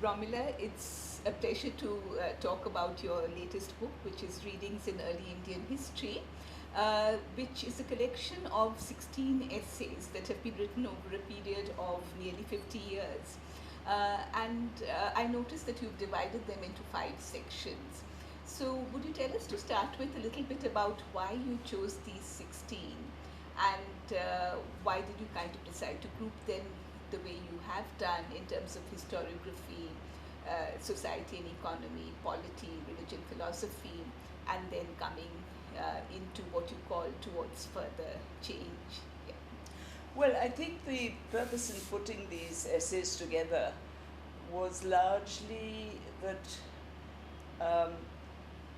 Romila, it's a pleasure to talk about your latest book, which is Readings in Early Indian History, which is a collection of 16 essays that have been written over a period of nearly 50 years. And I noticed that you've divided them into 5 sections. So, would you tell us to start with a little bit about why you chose these 16 and why did you kind of decide to group them the way you have done in terms of historiography, society and economy, polity, religion, philosophy, and then coming into what you call towards further change? Yeah. Well, I think the purpose in putting these essays together was largely that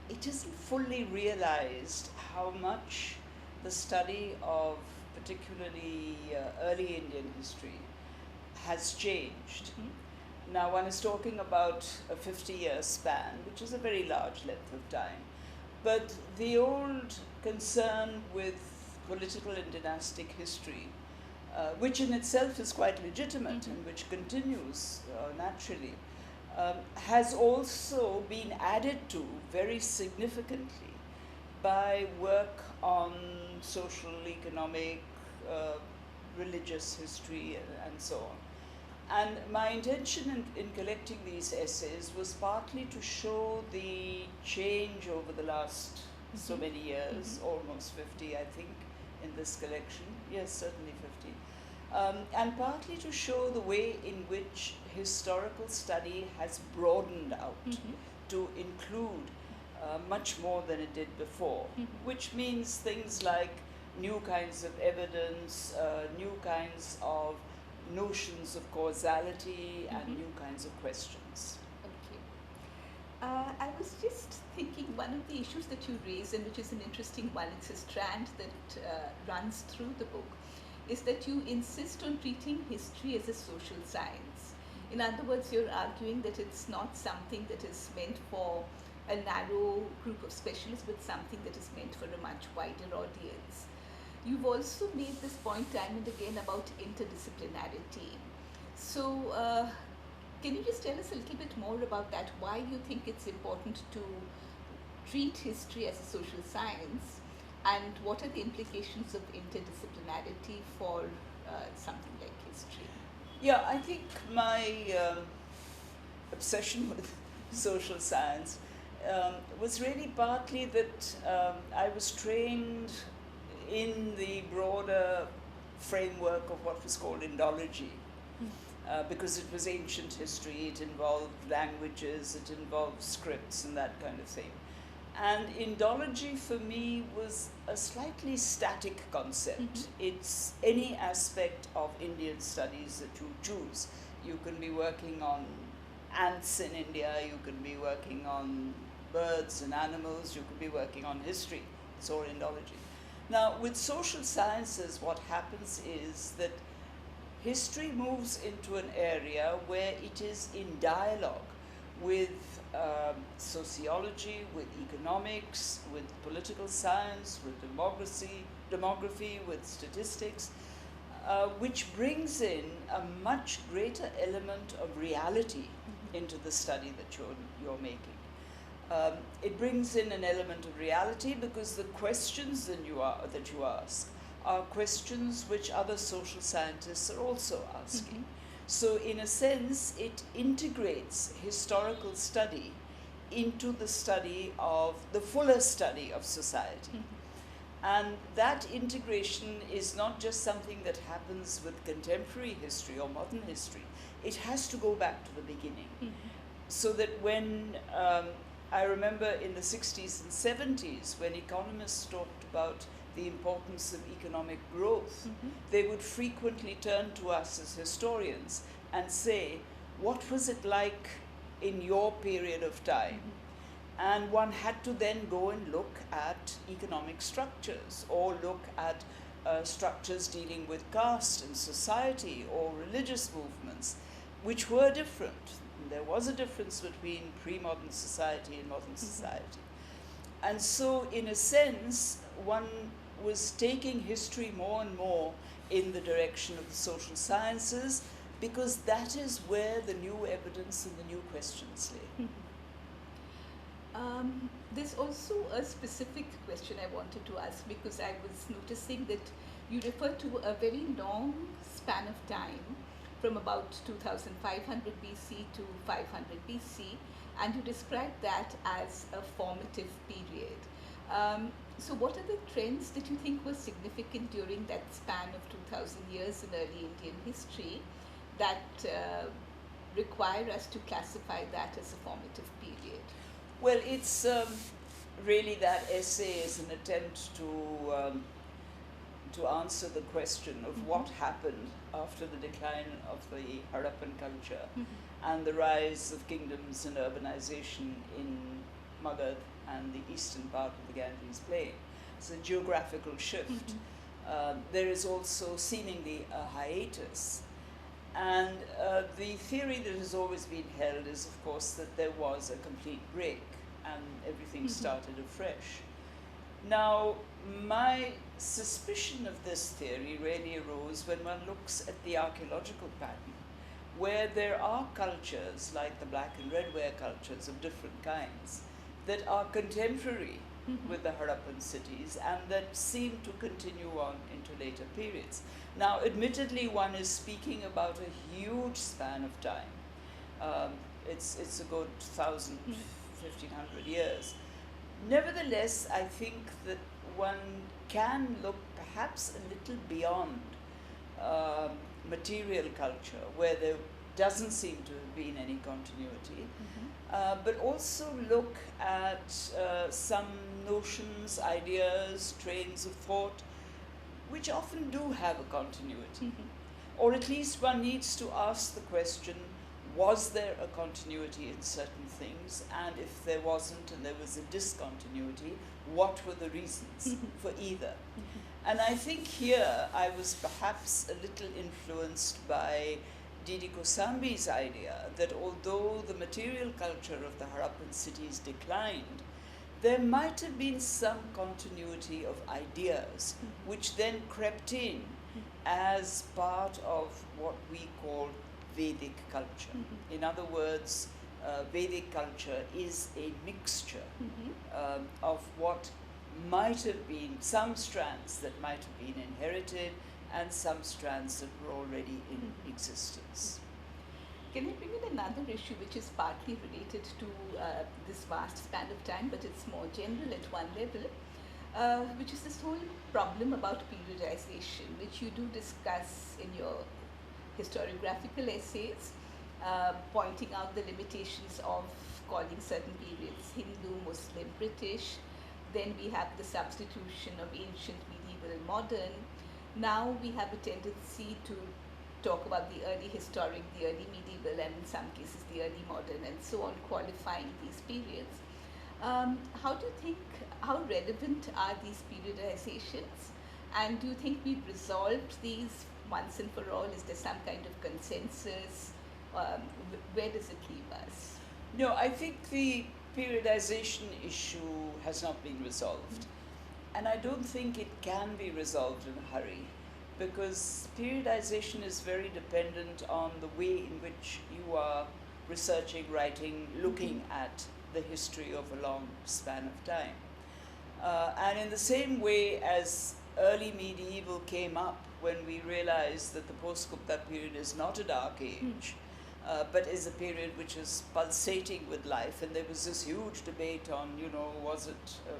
it isn't fully realized how much the study of particularly early Indian history has changed. Mm-hmm. Now, one is talking about a 50-year span, which is a very large length of time. But the old concern with political and dynastic history, which in itself is quite legitimate Mm-hmm. and which continues naturally, has also been added to very significantly by work on social, economic, religious history, and so on. And my intention in collecting these essays was partly to show the change over the last so Mm-hmm. many years, Mm-hmm. almost 50, I think, in this collection. Yes, certainly 50. And partly to show the way in which historical study has broadened out Mm-hmm. to include much more than it did before, Mm-hmm. which means things like new kinds of evidence, new kinds of notions of causality, and Mm-hmm. new kinds of questions. Okay. I was just thinking one of the issues that you raise, and which is an interesting one, it's a strand that runs through the book, is that you insist on treating history as a social science. In other words, you're arguing that it's not something that is meant for a narrow group of specialists, but something that is meant for a much wider audience. You've also made this point time and again about interdisciplinarity. So, can you just tell us a little bit more about that? Why you think it's important to treat history as a social science, and what are the implications of interdisciplinarity for something like history? Yeah, I think my obsession with social science was really partly that I was trained in the broader framework of what was called Indology. Because it was ancient history, it involved languages, it involved scripts and that kind of thing. And Indology for me was a slightly static concept. Mm-hmm. It's any aspect of Indian studies that you choose. You can be working on ants in India, you can be working on birds and animals, you could be working on history. It's all Indology. Now, with social sciences, what happens is that history moves into an area where it is in dialogue with sociology, with economics, with political science, with demography, with statistics, which brings in a much greater element of reality into the study that you're making. It brings in an element of reality because the questions that you ask are questions which other social scientists are also asking. Mm-hmm. So in a sense, it integrates historical study into the study of the fuller study of society. Mm-hmm. And that integration is not just something that happens with contemporary history or modern history. It has to go back to the beginning. Mm-hmm. So that when, I remember in the 60s and 70s, when economists talked about the importance of economic growth, Mm-hmm. they would frequently turn to us as historians and say, what was it like in your period of time? Mm-hmm. And one had to then go and look at economic structures or look at structures dealing with caste and society or religious movements, which were different. There was a difference between pre-modern society and modern society. And so, in a sense, one was taking history more and more in the direction of the social sciences, because that is where the new evidence and the new questions lay. There's also a specific question I wanted to ask, because I was noticing that you refer to a very long span of time from about 2500 BC to 500 BC, and you describe that as a formative period. So what are the trends that you think were significant during that span of 2000 years in early Indian history that require us to classify that as a formative period? Well, it's really that essay is an attempt to answer the question of what happened after the decline of the Harappan culture and the rise of kingdoms and urbanization in Magad and the eastern part of the Ganges Plain. It's a geographical shift. There is also seemingly a hiatus. And the theory that has always been held is, of course, that there was a complete break and everything started afresh. Now, my suspicion of this theory really arose when one looks at the archaeological pattern, where there are cultures, like the black and red ware cultures of different kinds, that are contemporary with the Harappan cities and that seem to continue on into later periods. Now, admittedly, one is speaking about a huge span of time. It's a good 1,000, 1,500 years. Nevertheless, I think that one can look perhaps a little beyond material culture, where there doesn't seem to have been any continuity, but also look at some notions, ideas, trains of thought, which often do have a continuity. Or at least one needs to ask the question, was there a continuity in certain things? And if there wasn't and there was a discontinuity, what were the reasons for either? And I think here I was perhaps a little influenced by Didi Kosambi's idea that although the material culture of the Harappan cities declined, there might have been some continuity of ideas which then crept in as part of what we call Vedic culture. In other words, Vedic culture is a mixture of what might have been some strands that might have been inherited and some strands that were already in existence. Can I bring in another issue which is partly related to this vast span of time, but it's more general at one level, which is this whole problem about periodization, which you do discuss in your historiographical essays, pointing out the limitations of calling certain periods Hindu, Muslim, British. Then we have the substitution of ancient, medieval, modern. Now we have a tendency to talk about the early historic, the early medieval, and in some cases the early modern, and so on, qualifying these periods. How do you think, how relevant are these periodizations? And do you think we've resolved these once and for all? Is there some kind of consensus? Where does it leave us? No, I think the periodization issue has not been resolved. And I don't think it can be resolved in a hurry, because periodization is very dependent on the way in which you are researching, writing, looking at the history of a long span of time. And in the same way as early medieval came up when we realized that the post-Gupta period is not a dark age, but is a period which is pulsating with life, and there was this huge debate on, was it a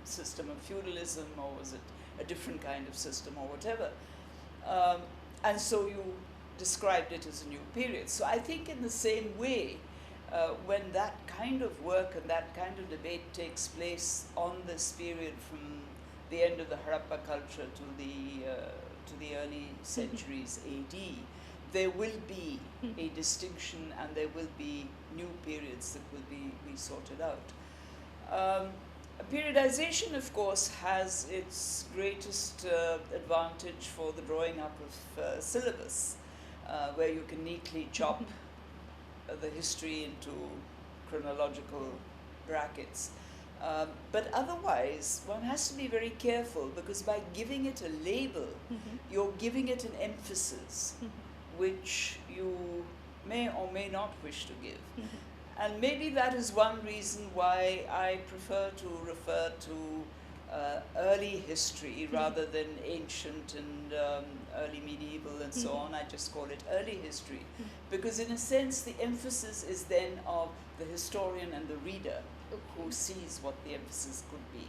system of feudalism or was it a different kind of system or whatever. And so you described it as a new period. So I think in the same way, when that kind of work and that kind of debate takes place on this period from the end of the Harappa culture to the early centuries AD, there will be a distinction and there will be new periods that will be sorted out. Periodization, of course, has its greatest advantage for the drawing up of syllabus, where you can neatly chop the history into chronological brackets. But otherwise, one has to be very careful, because by giving it a label, you're giving it an emphasis. which you may or may not wish to give. And maybe that is one reason why I prefer to refer to early history rather than ancient and early medieval and so on. I just call it early history, because in a sense the emphasis is then of the historian and the reader who sees what the emphasis could be.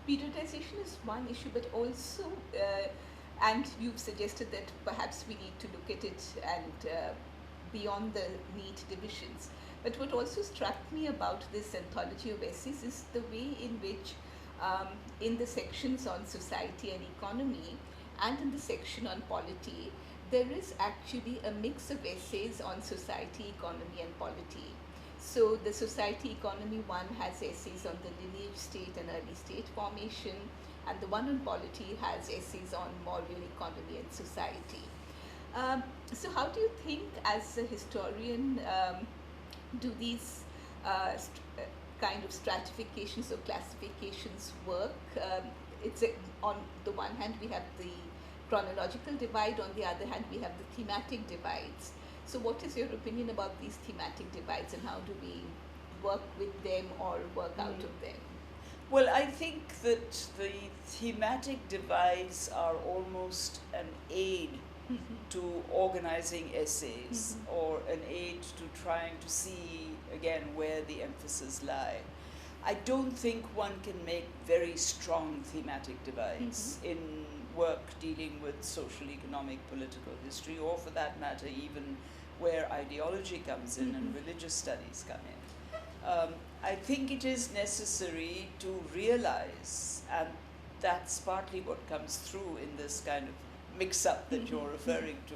Periodization is one issue, but also, and you've suggested that perhaps we need to look at it and beyond the neat divisions. But what also struck me about this anthology of essays is the way in which, in the sections on society and economy, and in the section on polity, there is actually a mix of essays on society, economy, and polity. So the society economy one has essays on the lineage state and early state formation, and the one on polity has essays on Mauryan economy and society. So how do you think, as a historian, do these kind of stratifications or classifications work? On the one hand we have the chronological divide, on the other hand we have the thematic divides. So what is your opinion about these thematic divides, and how do we work with them or work out of them? Well, I think that the thematic divides are almost an aid to organizing essays, or an aid to trying to see again where the emphasis lie. I don't think one can make very strong thematic divides in work dealing with social, economic, political history, or for that matter even where ideology comes in and religious studies come in. I think it is necessary to realize, and that's partly what comes through in this kind of mix-up that you're referring to,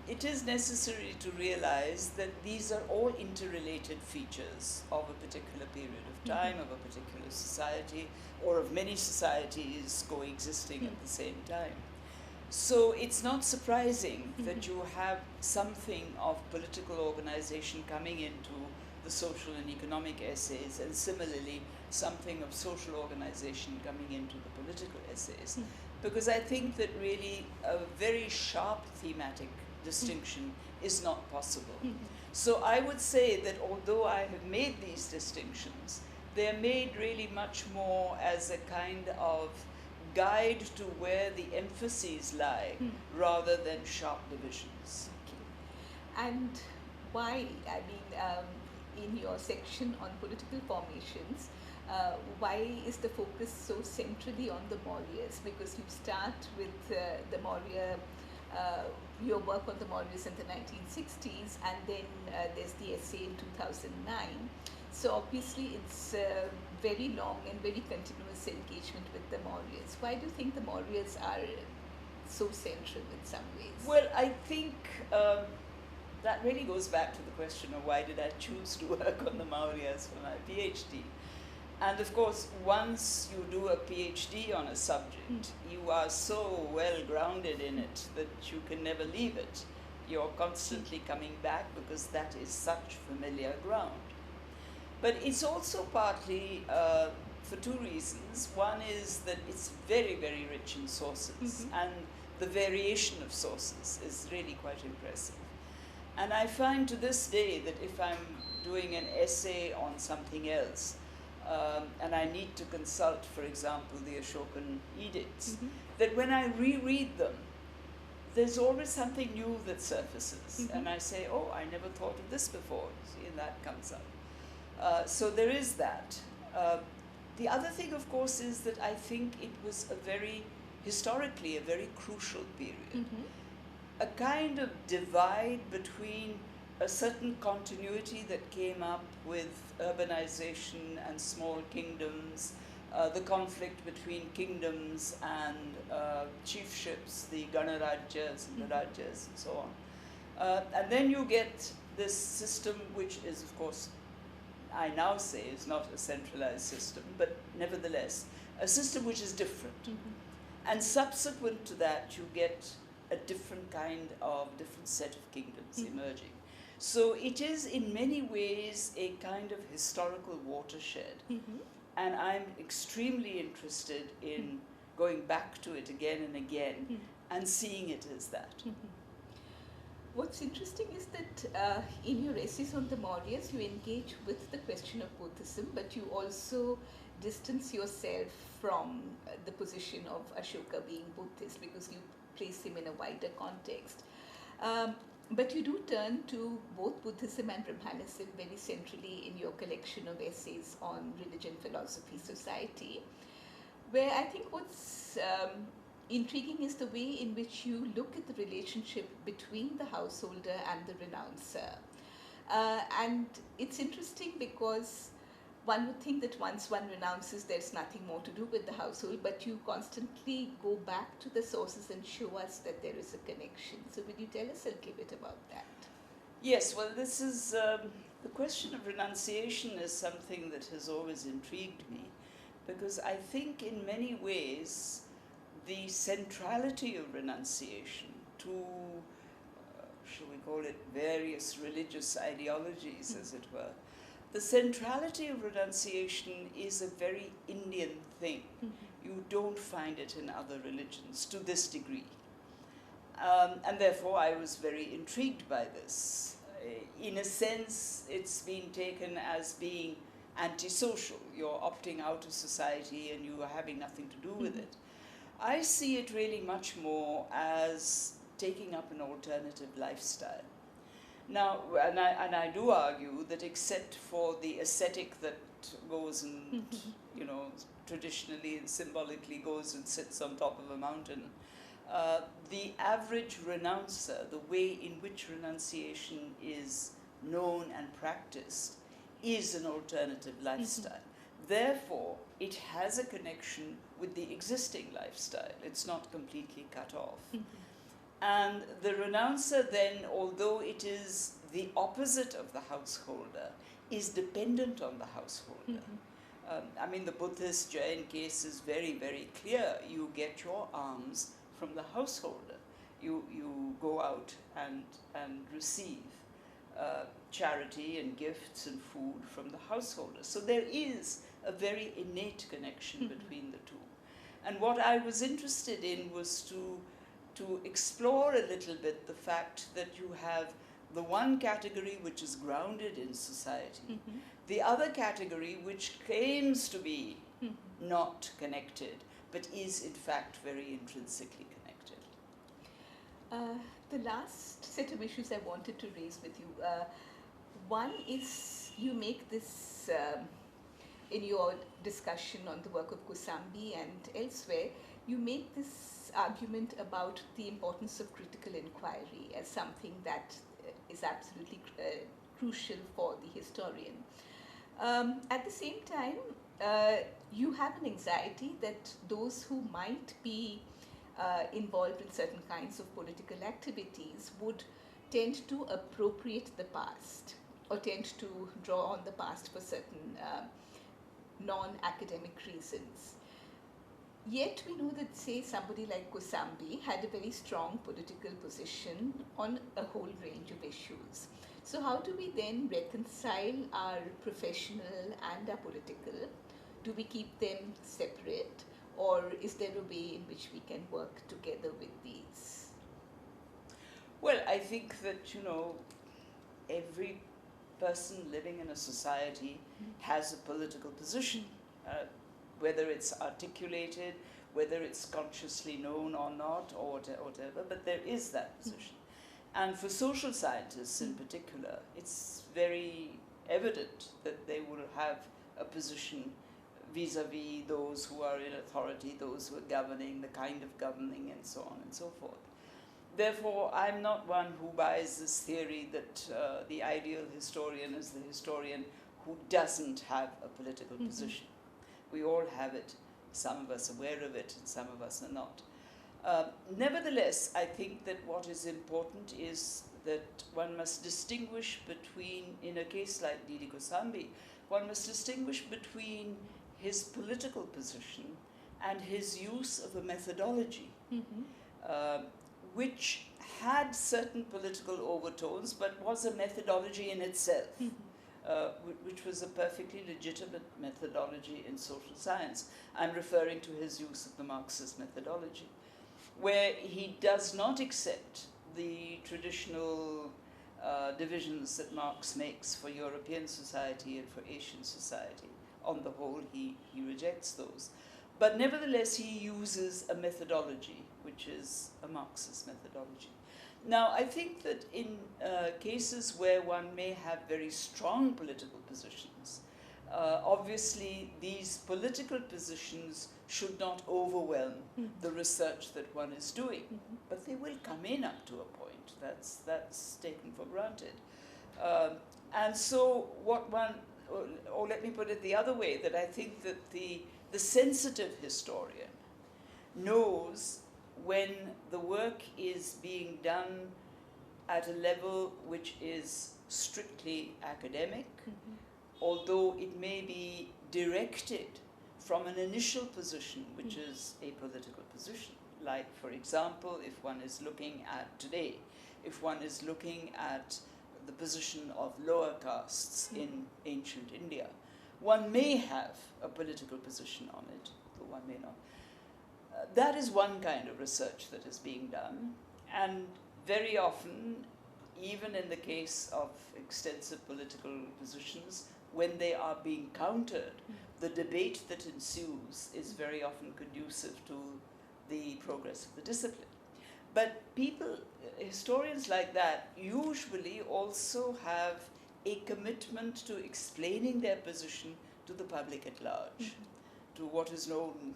it is necessary to realize that these are all interrelated features of a particular period of time, of a particular society, or of many societies coexisting at the same time. So it's not surprising that you have something of political organization coming into the social and economic essays, and similarly something of social organization coming into the political essays. Because I think that really a very sharp thematic distinction is not possible. So I would say that although I have made these distinctions, they're made really much more as a kind of guide to where the emphases lie, rather than sharp divisions. Okay. And why, I mean, in your section on political formations, why is the focus so centrally on the Mauryas? Because you start with the Maurya, your work on the Mauryas in the 1960s, and then there's the essay in 2009. So obviously it's very long and very continuous engagement with the Mauryas. Why do you think the Mauryas are so central in some ways? Well, I think that really goes back to the question of why did I choose to work on the Mauryas for my PhD. And of course, once you do a PhD on a subject, you are so well grounded in it that you can never leave it. You're constantly coming back because that is such familiar ground. But it's also partly for two reasons. One is that it's very, very rich in sources, and the variation of sources is really quite impressive. And I find to this day that if I'm doing an essay on something else, and I need to consult, for example, the Ashokan edicts, that when I reread them, there's always something new that surfaces. And I say, oh, I never thought of this before. See, and that comes up. So there is that. The other thing, of course, is that I think it was historically, a very crucial period. A kind of divide between a certain continuity that came up with urbanization and small kingdoms, the conflict between kingdoms and chiefships, the Ganarajyas and the Rajyas and so on. And then you get this system which is, of course, I now say is not a centralized system, but nevertheless, a system which is different. And subsequent to that, you get a different set of kingdoms emerging. So it is in many ways a kind of historical watershed. And I'm extremely interested in going back to it again and again and seeing it as that. What's interesting is that in your essays on the Mauryas, you engage with the question of Buddhism, but you also distance yourself from the position of Ashoka being Buddhist because you place him in a wider context. But you do turn to both Buddhism and Brahmanism very centrally in your collection of essays on religion, philosophy, society, where I think what's intriguing is the way in which you look at the relationship between the householder and the renouncer. And it's interesting because one would think that once one renounces, there's nothing more to do with the household, but you constantly go back to the sources and show us that there is a connection. So will you tell us a little bit about that? Yes, well, this is the question of renunciation is something that has always intrigued me, because I think in many ways the centrality of renunciation to, shall we call it, various religious ideologies, as it were, the centrality of renunciation is a very Indian thing. You don't find it in other religions to this degree. And therefore I was very intrigued by this. In a sense, it's been taken as being antisocial. You're opting out of society and you are having nothing to do with it. I see it really much more as taking up an alternative lifestyle. Now, and I do argue that except for the ascetic that goes and, you know, traditionally and symbolically goes and sits on top of a mountain, the average renouncer, the way in which renunciation is known and practiced, is an alternative lifestyle. Therefore, it has a connection with the existing lifestyle. It's not completely cut off. And the renouncer then, although it is the opposite of the householder, is dependent on the householder. I mean, the Buddhist Jain case is very, very clear. You get your alms from the householder. You go out and receive charity and gifts and food from the householder. So there is a very innate connection between the two. And what I was interested in was to explore a little bit the fact that you have the one category which is grounded in society, the other category which claims to be not connected, but is in fact very intrinsically connected. The last set of issues I wanted to raise with you, one is you make this, in your discussion on the work of Kosambi and elsewhere, you make this argument about the importance of critical inquiry as something that is absolutely crucial for the historian. At the same time, you have an anxiety that those who might be involved in certain kinds of political activities would tend to appropriate the past or tend to draw on the past for certain non-academic reasons. Yet we know that, say, somebody like Kosambi had a very strong political position on a whole range of issues. So how do we then reconcile our professional and our political? Do we keep them separate, or is there a way in which we can work together with these? Well, I think that, you know, every person living in a society has a political position. Whether it's articulated, whether it's consciously known or not, or whatever, but there is that position. And for social scientists in particular, it's very evident that they will have a position vis-a-vis those who are in authority, those who are governing, the kind of governing, and so on and so forth. Therefore, I'm not one who buys this theory that the ideal historian is the historian who doesn't have a political position. We all have it. Some of us are aware of it, and some of us are not. Nevertheless, I think that what is important is that one must distinguish between, in a case like Didi Kosambi, one must distinguish between his political position and his use of a methodology, which had certain political overtones, but was a methodology in itself. Which was a perfectly legitimate methodology in social science. I'm referring to his use of the Marxist methodology. where he does not accept the traditional divisions that Marx makes for European society and for Asian society. On the whole, he rejects those. But nevertheless, he uses a methodology, which is a Marxist methodology. Now, I think that in cases where one may have very strong political positions, obviously these political positions should not overwhelm the research that one is doing, but they will come in up to a point. That's taken for granted. And so what one, or let me put it the other way, that I think that the sensitive historian knows when the work is being done at a level which is strictly academic, although it may be directed from an initial position, which is a political position. Like, for example, if one is looking at today, if one is looking at the position of lower castes in ancient India, one may have a political position on it, though one may not. That is one kind of research that is being done, and very often, even in the case of extensive political positions, when they are being countered, the debate that ensues is very often conducive to the progress of the discipline. But people, historians like that, usually also have a commitment to explaining their position to the public at large, to what is known,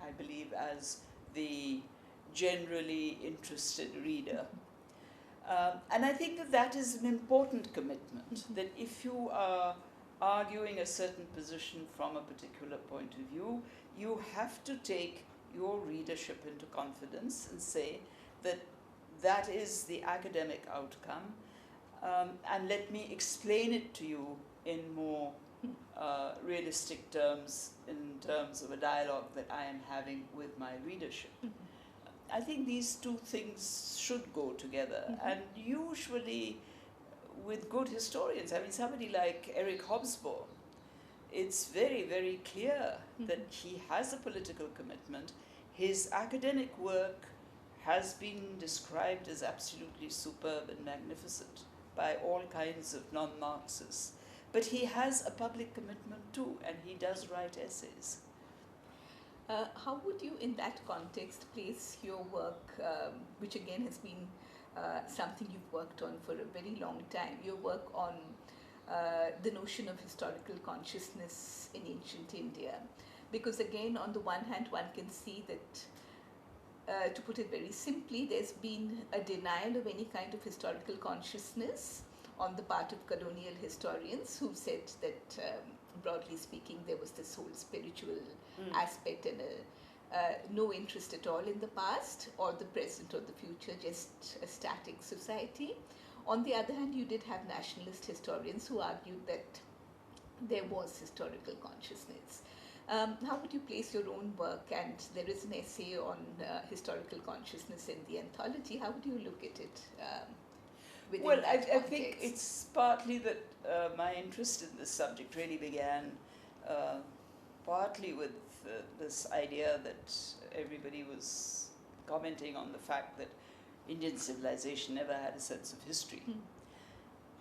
I believe, as the generally interested reader. And I think that that is an important commitment, that if you are arguing a certain position from a particular point of view, you have to take your readership into confidence and say that that is the academic outcome, and let me explain it to you in more realistic terms, in terms of a dialogue that I am having with my readership. I think these two things should go together, and usually with good historians, I mean, somebody like Eric Hobsbawm, it's very, very clear that he has a political commitment. His academic work has been described as absolutely superb and magnificent by all kinds of non-Marxists. But he has a public commitment too, and he does write essays. How would you, in that context, place your work, which again has been something you've worked on for a very long time, your work on the notion of historical consciousness in ancient India? Because again, on the one hand, one can see that, to put it very simply, there's been a denial of any kind of historical consciousness on the part of colonial historians who've said that, broadly speaking, there was this whole spiritual aspect and no interest at all in the past or the present or the future, just a static society. On the other hand, you did have nationalist historians who argued that there was historical consciousness. How would you place your own work? And there is an essay on historical consciousness in the anthology. How would you look at it? Well, I think it's partly that my interest in this subject really began partly with this idea that everybody was commenting on the fact that Indian civilization never had a sense of history.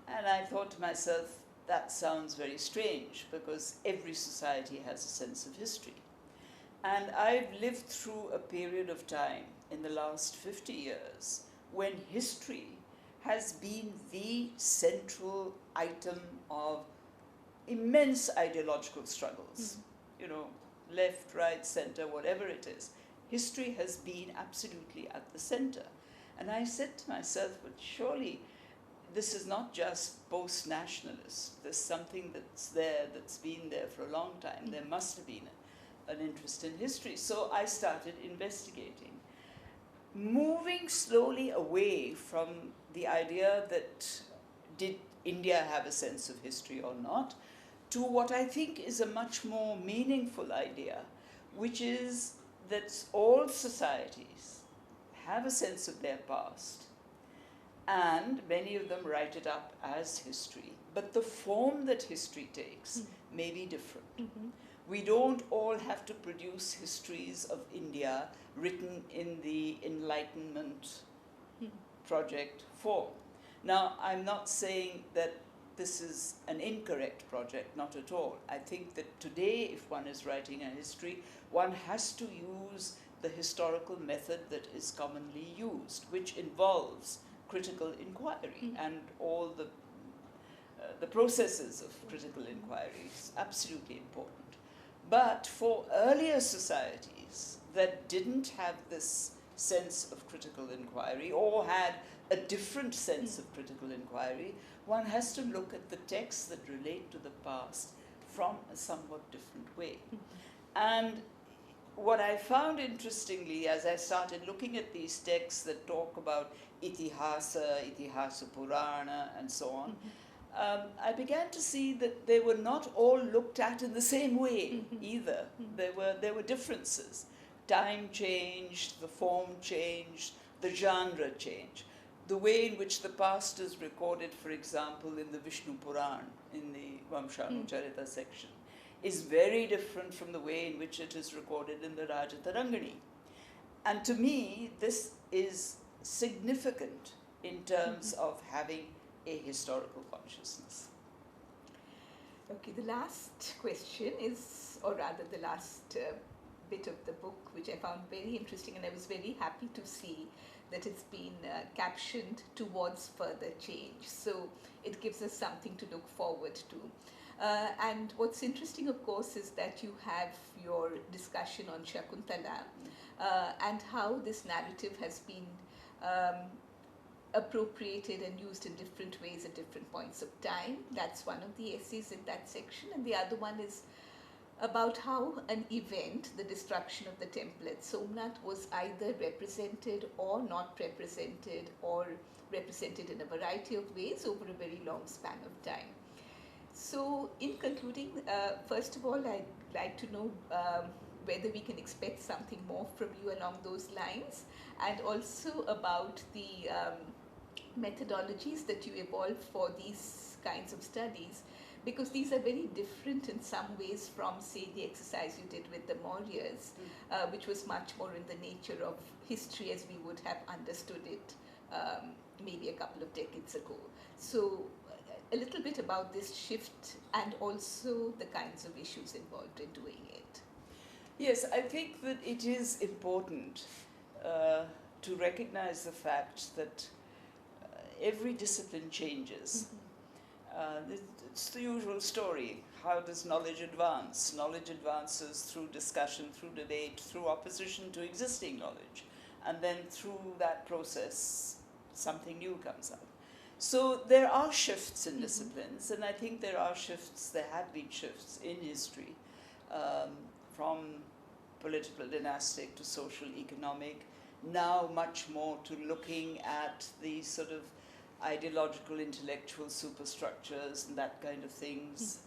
And I thought to myself, that sounds very strange, because every society has a sense of history. And I've lived through a period of time in the last 50 years when history has been the central item of immense ideological struggles. You know, left, right, center, whatever it is. History has been absolutely at the center. And I said to myself, but surely this is not just post-nationalist. There's something that's there, that's been there for a long time. There must have been an interest in history. So I started investigating, moving slowly away from the idea that did India have a sense of history or not, to what I think is a much more meaningful idea, which is that all societies have a sense of their past, and many of them write it up as history. But the form that history takes may be different. We don't all have to produce histories of India written in the Enlightenment project form. Now, I'm not saying that this is an incorrect project, not at all. I think that today, if one is writing a history, one has to use the historical method that is commonly used, which involves critical inquiry and all the processes of critical inquiry is absolutely important. But for earlier societies that didn't have this sense of critical inquiry or had a different sense of critical inquiry, one has to look at the texts that relate to the past from a somewhat different way. And what I found interestingly as I started looking at these texts that talk about Itihasa Purana, and so on, I began to see that they were not all looked at in the same way either. There were differences. Time changed, the form changed, the genre changed. The way in which the past is recorded, for example, in the Vishnu Puran, in the Vamshanucharita section, is very different from the way in which it is recorded in the Rajatarangani. And to me, this is significant in terms of having a historical consciousness. Okay, the last question is, or rather the last bit of the book, which I found very interesting, and I was very happy to see that it's been captioned towards further change. So it gives us something to look forward to. And what's interesting, of course, is that you have your discussion on Shakuntala and how this narrative has been appropriated and used in different ways at different points of time. That's one of the essays in that section. And the other one is about how an event, the destruction of the temple at Somnath, was either represented or not represented, or represented in a variety of ways over a very long span of time. So in concluding, first of all, I'd like to know whether we can expect something more from you along those lines, and also about the methodologies that you evolve for these kinds of studies, because these are very different in some ways from, say, the exercise you did with the Mauryas, which was much more in the nature of history as we would have understood it maybe a couple of decades ago. So a little bit about this shift and also the kinds of issues involved in doing it. Yes, I think that it is important to recognize the fact that every discipline changes. It's the usual story. How does knowledge advance? Knowledge advances through discussion, through debate, through opposition to existing knowledge. And then through that process, something new comes out. So there are shifts in disciplines, and I think there have been shifts in history, from political dynastic to social economic, now much more to looking at the sort of ideological intellectual superstructures and that kind of things.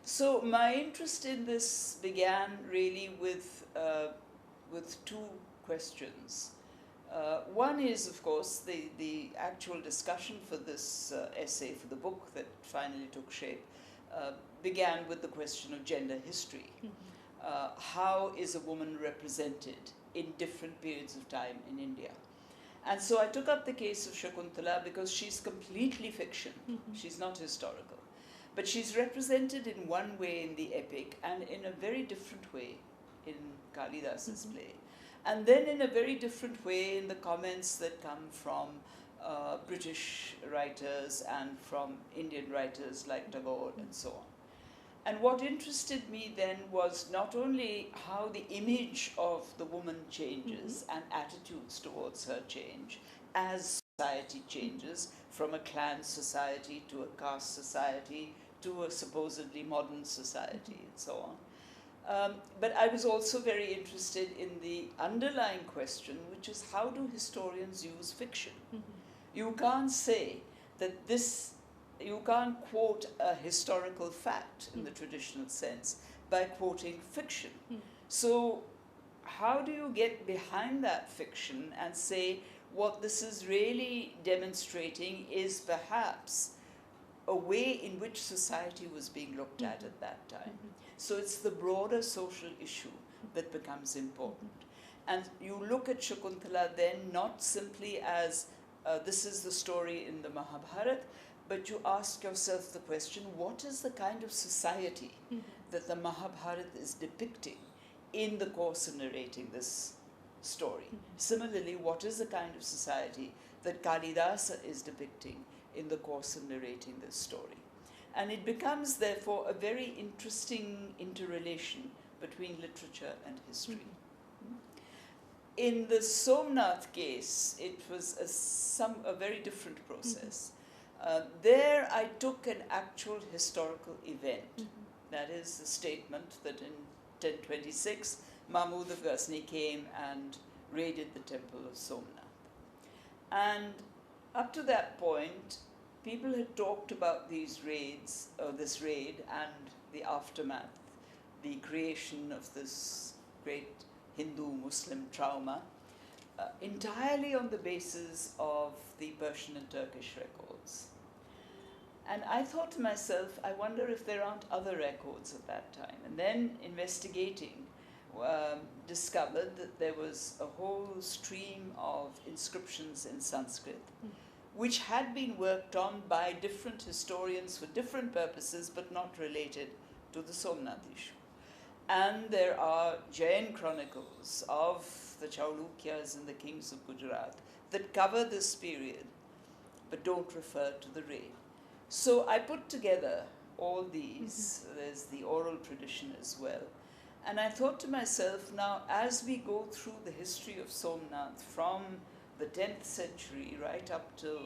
So my interest in this began really with two questions. One is, of course, the actual discussion for this essay, for the book that finally took shape, began with the question of gender history. How is a woman represented in different periods of time in India? And so I took up the case of Shakuntala because she's completely fiction. She's not historical. But she's represented in one way in the epic and in a very different way in Kalidas's play. And then in a very different way in the comments that come from British writers and from Indian writers like Tagore and so on. And what interested me then was not only how the image of the woman changes and attitudes towards her change as society changes from a clan society to a caste society to a supposedly modern society and so on. But I was also very interested in the underlying question, which is how do historians use fiction? You can't say that you can't quote a historical fact in the traditional sense by quoting fiction. So how do you get behind that fiction and say what this is really demonstrating is perhaps a way in which society was being looked at that time. So it's the broader social issue that becomes important. And you look at Shakuntala then not simply as this is the story in the Mahabharata, but you ask yourself the question, what is the kind of society that the Mahabharata is depicting in the course of narrating this story? Similarly, what is the kind of society that Kalidasa is depicting in the course of narrating this story? And it becomes, therefore, a very interesting interrelation between literature and history. In the Somnath case, it was a very different process. There I took an actual historical event. That is the statement that in 1026, Mahmud of Ghazni came and raided the temple of Somnath. And up to that point, people had talked about these raids, or this raid and the aftermath, the creation of this great Hindu-Muslim trauma, entirely on the basis of the Persian and Turkish records. And I thought to myself, I wonder if there aren't other records at that time. And then investigating, discovered that there was a whole stream of inscriptions in Sanskrit, which had been worked on by different historians for different purposes, but not related to the Somnath issue. And there are Jain chronicles of the Chaulukyas and the kings of Gujarat that cover this period, but don't refer to the raid. So I put together all these. There's the oral tradition as well. And I thought to myself, now as we go through the history of Somnath from the 10th century right up to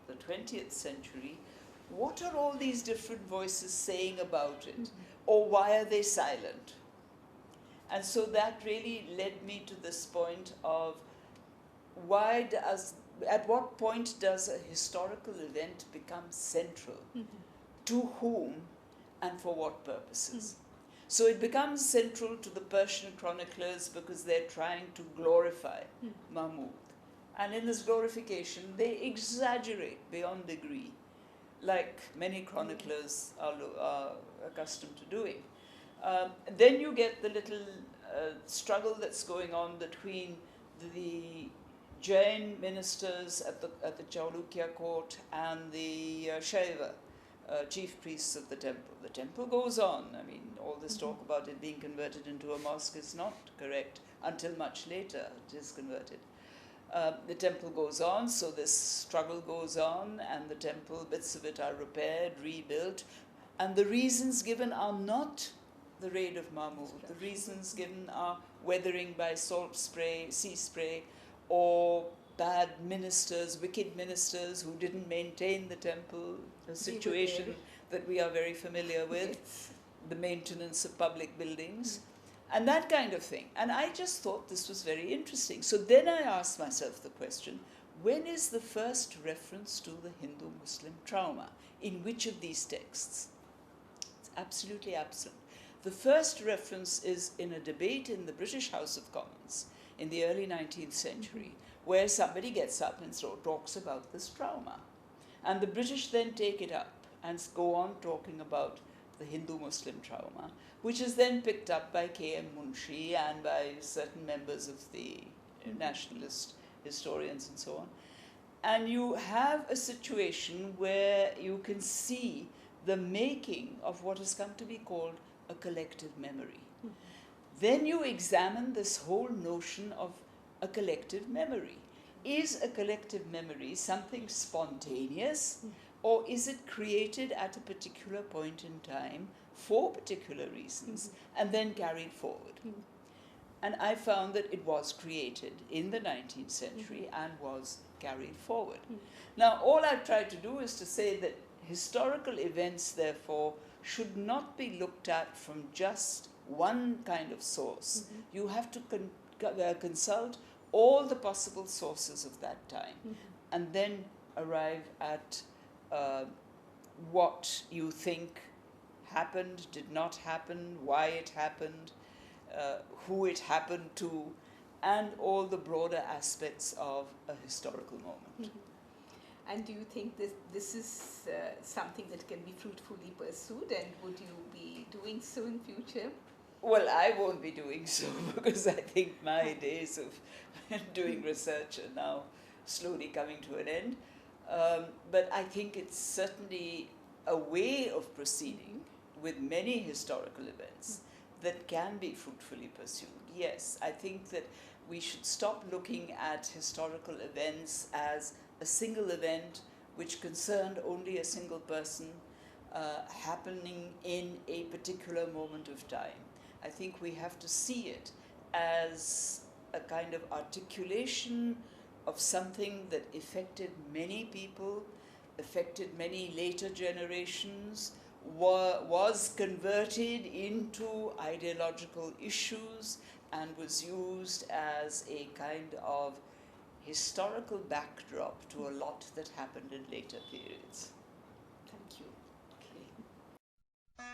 the 20th century, what are all these different voices saying about it? Or why are they silent? And so that really led me to this point of at what point does a historical event become central? To whom and for what purposes? So it becomes central to the Persian chroniclers because they're trying to glorify Mahmud. And in this glorification, they exaggerate beyond degree, like many chroniclers are accustomed to doing. Then you get the little struggle that's going on between the Jain ministers at the Chalukya court and the Shaiva chief priests of the temple. The temple goes on. I mean, all this talk about it being converted into a mosque is not correct until much later it is converted. The temple goes on, so this struggle goes on, and the temple, bits of it are repaired, rebuilt, and the reasons given are not the raid of Mahmud. The reasons given are weathering by salt spray, sea spray, or bad ministers, wicked ministers who didn't maintain the temple, a situation that we are very familiar with, the maintenance of public buildings, and that kind of thing. And I just thought this was very interesting. So then I asked myself the question, when is the first reference to the Hindu-Muslim trauma? In which of these texts? It's absolutely absent. The first reference is in a debate in the British House of Commons in the early 19th century, where somebody gets up and talks about this trauma. And the British then take it up and go on talking about the Hindu-Muslim trauma, which is then picked up by K.M. Munshi and by certain members of the nationalist historians and so on. And you have a situation where you can see the making of what has come to be called a collective memory. Then you examine this whole notion of a collective memory. Is a collective memory something spontaneous, or is it created at a particular point in time for particular reasons and then carried forward? And I found that it was created in the 19th century and was carried forward. Now, all I've tried to do is to say that historical events, therefore, should not be looked at from just one kind of source. You have to consult all the possible sources of that time and then arrive at what you think happened, did not happen, why it happened, who it happened to, and all the broader aspects of a historical moment. And do you think this is something that can be fruitfully pursued, and would you be doing so in future? Well, I won't be doing so because I think my days of doing research are now slowly coming to an end. But I think it's certainly a way of proceeding with many historical events that can be fruitfully pursued. Yes, I think that we should stop looking at historical events as a single event which concerned only a single person happening in a particular moment of time. I think we have to see it as a kind of articulation of something that affected many people, affected many later generations, was converted into ideological issues, and was used as a kind of historical backdrop to a lot that happened in later periods. Thank you. Okay.